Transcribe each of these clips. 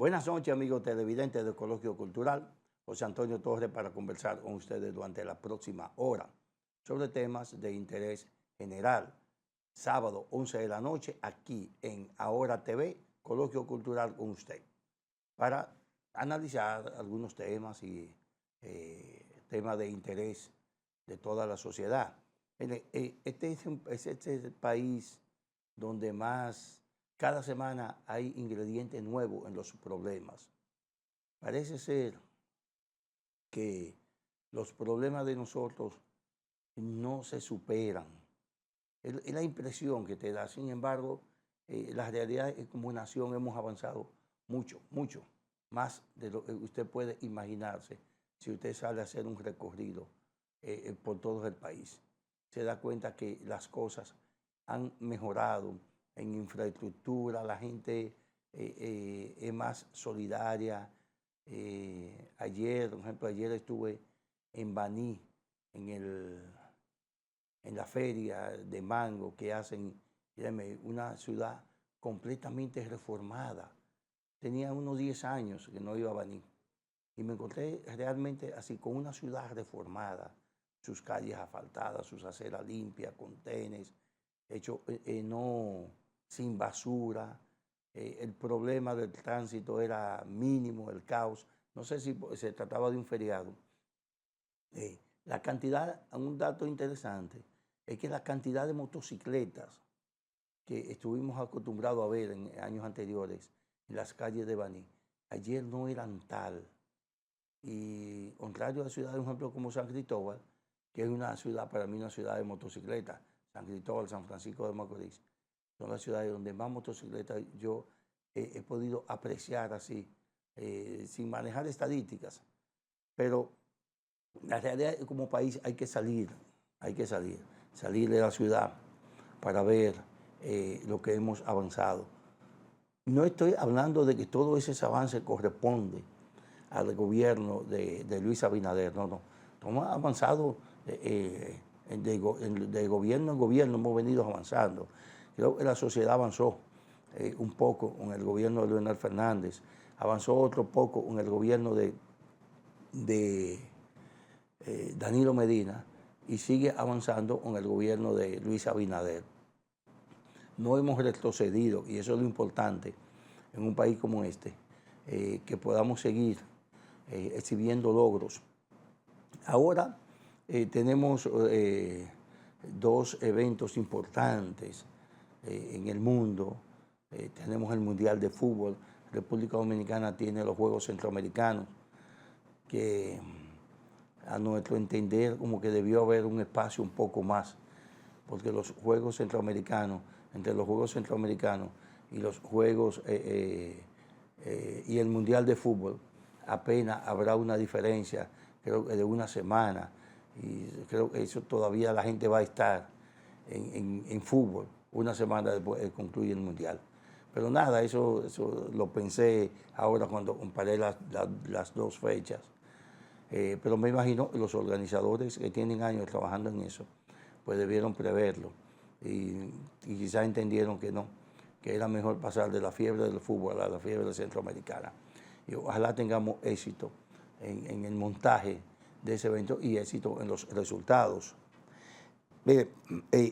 Buenas noches, amigos televidentes de Coloquio Cultural. José Antonio Torres para conversar con ustedes durante la próxima hora sobre temas de interés general. Sábado, 11 de la noche, aquí en Ahora TV, Coloquio Cultural con usted, para analizar algunos temas y temas de interés de toda la sociedad. Este es el país donde más, cada semana hay ingredientes nuevos en los problemas. Parece ser que los problemas de nosotros no se superan. Es la impresión que te da. Sin embargo, la realidad es que como nación hemos avanzado mucho, mucho, más de lo que usted puede imaginarse si usted sale a hacer un recorrido por todo el país. Se da cuenta que las cosas han mejorado en infraestructura, la gente es más solidaria. Ayer, por ejemplo, ayer estuve en Baní, en la feria de mango que hacen, créeme, una ciudad completamente reformada. Tenía unos 10 años que no iba a Baní y me encontré realmente así con una ciudad reformada, sus calles asfaltadas, sus aceras limpias, con tenes, hecho no sin basura. El problema del tránsito era mínimo, el caos. No sé si se trataba de un feriado. La cantidad, un dato interesante, es que la cantidad de motocicletas que estuvimos acostumbrados a ver en años anteriores en las calles de Baní, ayer no eran tal. Y contrario a ciudades, por ejemplo, como San Cristóbal, que es una ciudad, para mí, una ciudad de motocicletas, San Cristóbal, San Francisco de Macorís, son las ciudades donde más motocicletas yo he podido apreciar así, sin manejar estadísticas. Pero la realidad es que como país hay que salir de la ciudad para ver lo que hemos avanzado. No estoy hablando de que todo ese avance corresponde al gobierno de Luis Abinader, no. Hemos avanzado de gobierno en gobierno, hemos venido avanzando. Creo que la sociedad avanzó un poco con el gobierno de Leonel Fernández, avanzó otro poco con el gobierno de Danilo Medina y sigue avanzando con el gobierno de Luis Abinader. No hemos retrocedido y eso es lo importante en un país como este, que podamos seguir exhibiendo logros. Ahora tenemos dos eventos importantes en el mundo. Tenemos el Mundial de Fútbol. República Dominicana tiene los Juegos Centroamericanos, que a nuestro entender como que debió haber un espacio un poco más, porque los Juegos Centroamericanos, entre los Juegos Centroamericanos y los Juegos y el Mundial de Fútbol, apenas habrá una diferencia, creo que de una semana, y creo que eso todavía la gente va a estar en fútbol, una semana después concluye el Mundial. Pero nada, eso lo pensé ahora cuando comparé las dos fechas. Pero me imagino que los organizadores que tienen años trabajando en eso, pues debieron preverlo y quizás entendieron que no, que era mejor pasar de la fiebre del fútbol a la fiebre centroamericana. Y ojalá tengamos éxito en el montaje de ese evento y éxito en los resultados.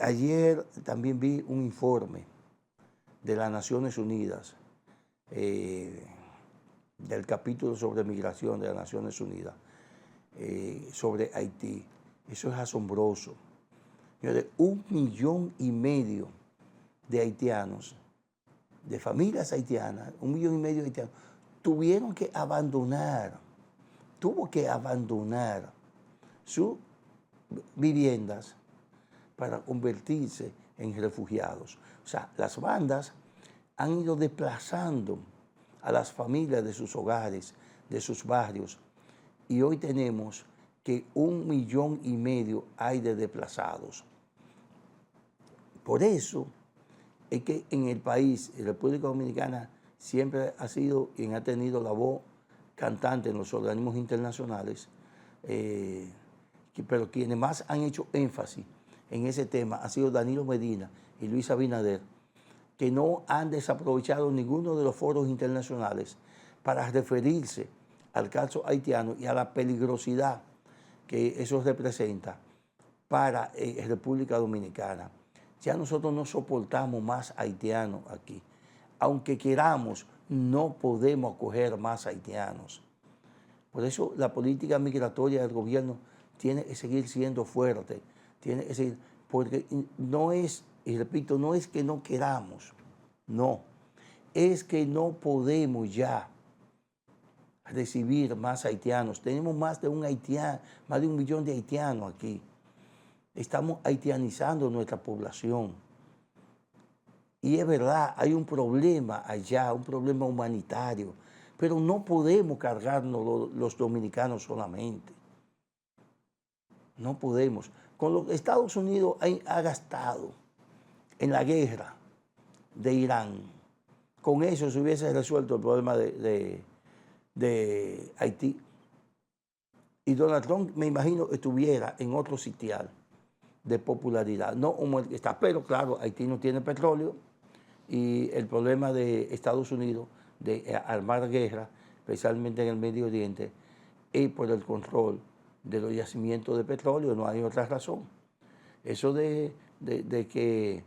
Ayer también vi un informe de las Naciones Unidas, del capítulo sobre migración de las Naciones Unidas, sobre Haití. Eso es asombroso. 1,5 millones de haitianos, de familias haitianas, 1,5 millones de haitianos, tuvo que abandonar sus viviendas para convertirse en refugiados. O sea, las bandas han ido desplazando a las familias de sus hogares, de sus barrios, y hoy tenemos que 1,5 millones hay de desplazados. Por eso es que en el país, en República Dominicana, siempre ha sido quien ha tenido la voz cantante en los organismos internacionales, pero quienes más han hecho énfasis en ese tema han sido Danilo Medina y Luis Abinader, que no han desaprovechado ninguno de los foros internacionales para referirse al caso haitiano y a la peligrosidad que eso representa para República Dominicana. Ya nosotros no soportamos más haitianos aquí. Aunque queramos, no podemos acoger más haitianos. Por eso la política migratoria del gobierno tiene que seguir siendo fuerte, tiene que seguir, porque no es, y repito, no es que no queramos, no, es que no podemos ya recibir más haitianos. Tenemos más de un haitiano, más de 1 millón de haitianos aquí. Estamos haitianizando nuestra población. Y es verdad, hay un problema allá, un problema humanitario, pero no podemos cargarnos los dominicanos solamente. No podemos. Con lo que Estados Unidos ha gastado en la guerra de Irán, con eso se hubiese resuelto el problema de Haití. Y Donald Trump, me imagino, estuviera en otro sitial de popularidad, no como el que está. Pero claro, Haití no tiene petróleo y el problema de Estados Unidos de armar guerra, especialmente en el Medio Oriente, es por el control de los yacimientos de petróleo, no hay otra razón. Eso de que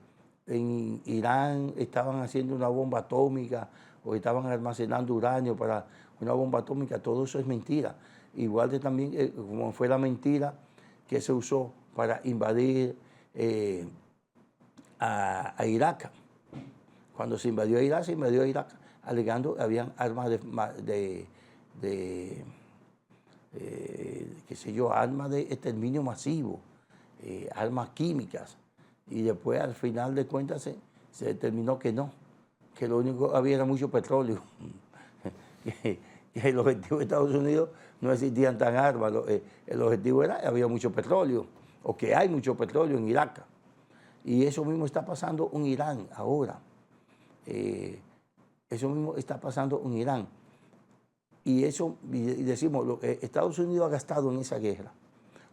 en Irán estaban haciendo una bomba atómica o estaban almacenando uranio para una bomba atómica, todo eso es mentira. Igual de también como fue la mentira que se usó para invadir a Irak. Cuando se invadió Irak, alegando que habían armas qué sé yo, armas de exterminio masivo, armas químicas. Y después, al final de cuentas, se determinó que no, que lo único que había era mucho petróleo. que el objetivo de Estados Unidos no existían tan armas, el objetivo era que había mucho petróleo, o que hay mucho petróleo en Irak. Y eso mismo está pasando en Irán ahora. Eso mismo está pasando en Irán. Y eso, y decimos, lo que Estados Unidos ha gastado en esa guerra,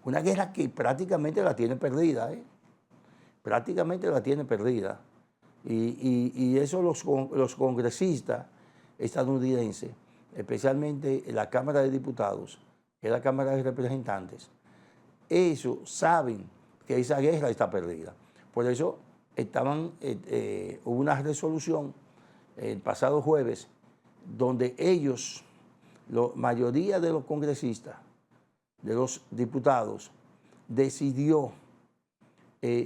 una guerra que prácticamente la tiene perdida, prácticamente la tiene perdida. Y eso los congresistas estadounidenses, especialmente la Cámara de Diputados, que es la Cámara de Representantes, ellos saben que esa guerra está perdida. Por eso hubo una resolución el pasado jueves donde ellos, la mayoría de los congresistas, de los diputados, decidió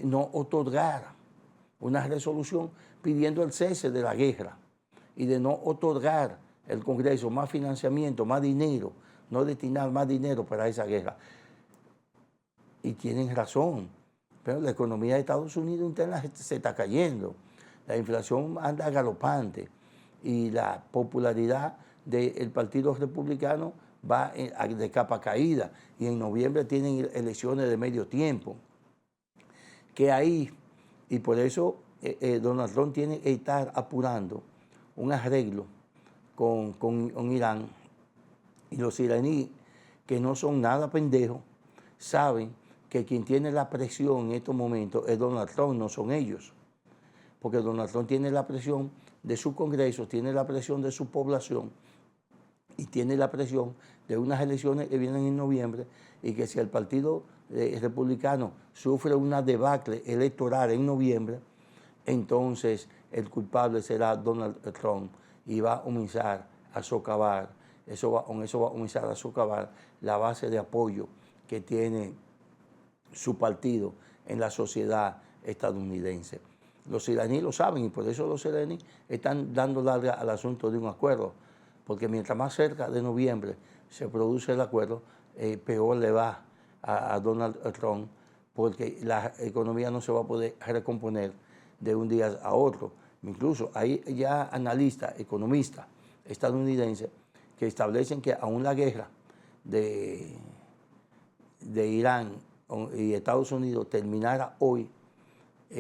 no otorgar una resolución pidiendo el cese de la guerra y de no otorgar el Congreso más financiamiento, más dinero, no destinar más dinero para esa guerra. Y tienen razón, pero la economía de Estados Unidos interna se está cayendo, la inflación anda galopante y la popularidad del Partido Republicano va de capa caída y en noviembre tienen elecciones de medio tiempo. Que ahí, y por eso Donald Trump tiene que estar apurando un arreglo con Irán, y los iraníes, que no son nada pendejos, saben que quien tiene la presión en estos momentos es Donald Trump, no son ellos. Porque Donald Trump tiene la presión de su Congreso, tiene la presión de su población y tiene la presión de unas elecciones que vienen en noviembre y que si el Partido Republicano sufre una debacle electoral en noviembre, entonces el culpable será Donald Trump y va a comenzar a socavar, con eso va a comenzar a socavar la base de apoyo que tiene su partido en la sociedad estadounidense. Los iraníes lo saben y por eso los iraníes están dando larga al asunto de un acuerdo, porque mientras más cerca de noviembre se produce el acuerdo, peor le va a Donald Trump, porque la economía no se va a poder recomponer de un día a otro. Incluso hay ya analistas, economistas estadounidenses que establecen que aún la guerra de Irán y Estados Unidos terminara hoy,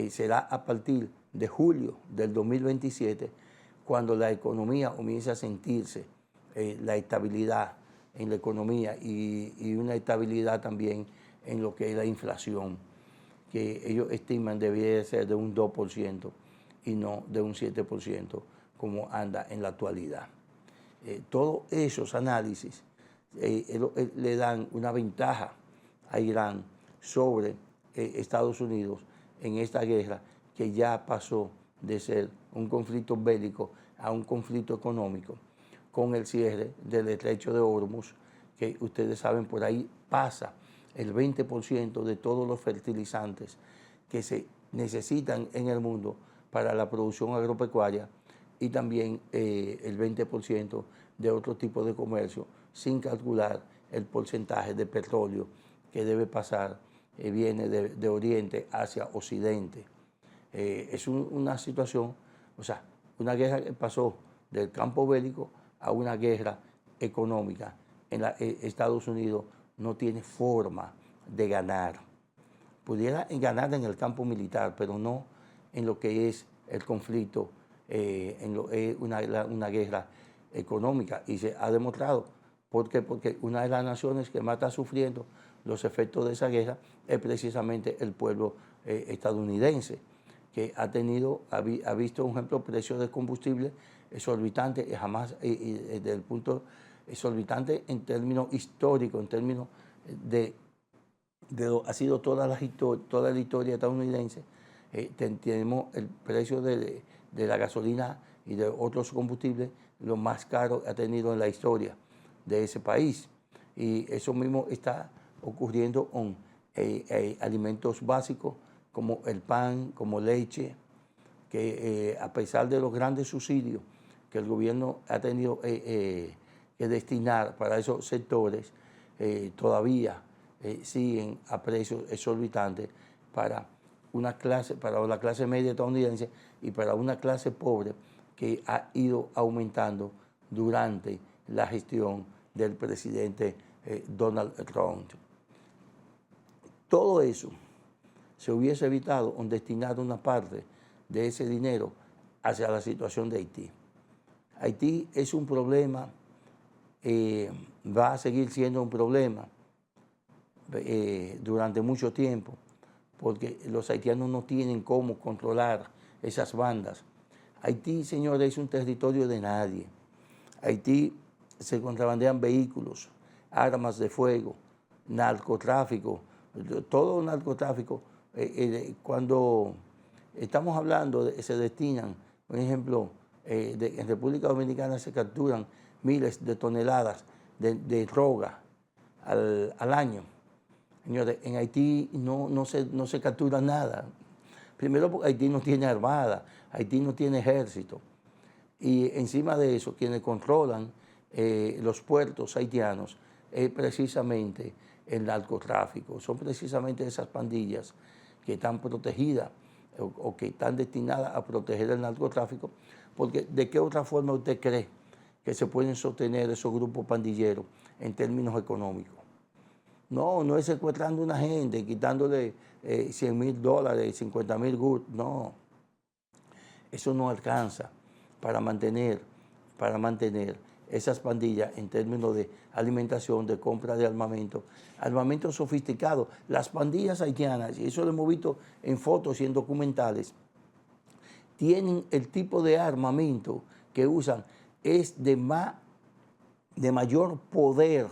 será a partir de julio del 2027, cuando la economía comience a sentirse la estabilidad en la economía y una estabilidad también en lo que es la inflación, que ellos estiman debería ser de un 2% y no de un 7% como anda en la actualidad. todos esos análisis le dan una ventaja a Irán sobre Estados Unidos en esta guerra que ya pasó de ser un conflicto bélico a un conflicto económico, con el cierre del estrecho de Hormuz, que ustedes saben por ahí pasa el 20% de todos los fertilizantes que se necesitan en el mundo para la producción agropecuaria y también el 20% de otro tipo de comercio, sin calcular el porcentaje de petróleo que debe pasar, viene de Oriente hacia Occidente. Es una situación, o sea, una guerra que pasó del campo bélico a una guerra económica. Estados Unidos no tiene forma de ganar. Pudiera ganar en el campo militar, pero no en lo que es el conflicto, una guerra económica. Y se ha demostrado. ¿Por qué? Porque una de las naciones que más está sufriendo los efectos de esa guerra es precisamente el pueblo estadounidense, que ha visto, por ejemplo, precios de combustible exorbitantes, desde el punto exorbitante en términos históricos, en términos ha sido toda la historia estadounidense. Tenemos el precio de la gasolina y de otros combustibles lo más caro que ha tenido en la historia de ese país. Y eso mismo está ocurriendo con alimentos básicos como el pan, como leche, que a pesar de los grandes subsidios que el gobierno ha tenido que destinar para esos sectores, todavía siguen a precios exorbitantes para la clase media estadounidense y para una clase pobre que ha ido aumentando durante la gestión del presidente Donald Trump. Todo eso se hubiese evitado en destinar una parte de ese dinero hacia la situación de Haití. Haití es un problema, va a seguir siendo un problema durante mucho tiempo, porque los haitianos no tienen cómo controlar esas bandas. Haití, señores, es un territorio de nadie. Haití se contrabandean vehículos, armas de fuego, narcotráfico, todo narcotráfico. Cuando estamos hablando, se destinan, por ejemplo, en República Dominicana se capturan miles de toneladas de droga al año. Señores, en Haití no se captura nada. Primero porque Haití no tiene armada, Haití no tiene ejército. Y encima de eso, quienes controlan los puertos haitianos es precisamente el narcotráfico. Son precisamente esas pandillas que están protegidas o que están destinadas a proteger el narcotráfico, porque ¿de qué otra forma usted cree que se pueden sostener esos grupos pandilleros en términos económicos? No es secuestrando a una gente, quitándole $100,000, 50,000 GUT, no. Eso no alcanza para mantener esas pandillas en términos de alimentación, de compra de armamento sofisticado. Las pandillas haitianas, y eso lo hemos visto en fotos y en documentales, tienen el tipo de armamento que usan, es de mayor poder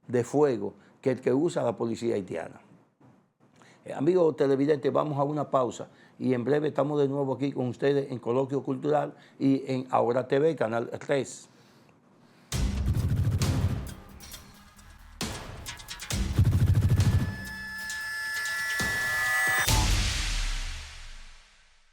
de fuego que el que usa la policía haitiana. Amigos televidentes, vamos a una pausa y en breve estamos de nuevo aquí con ustedes en Coloquio Cultural y en Ahora TV, Canal 3.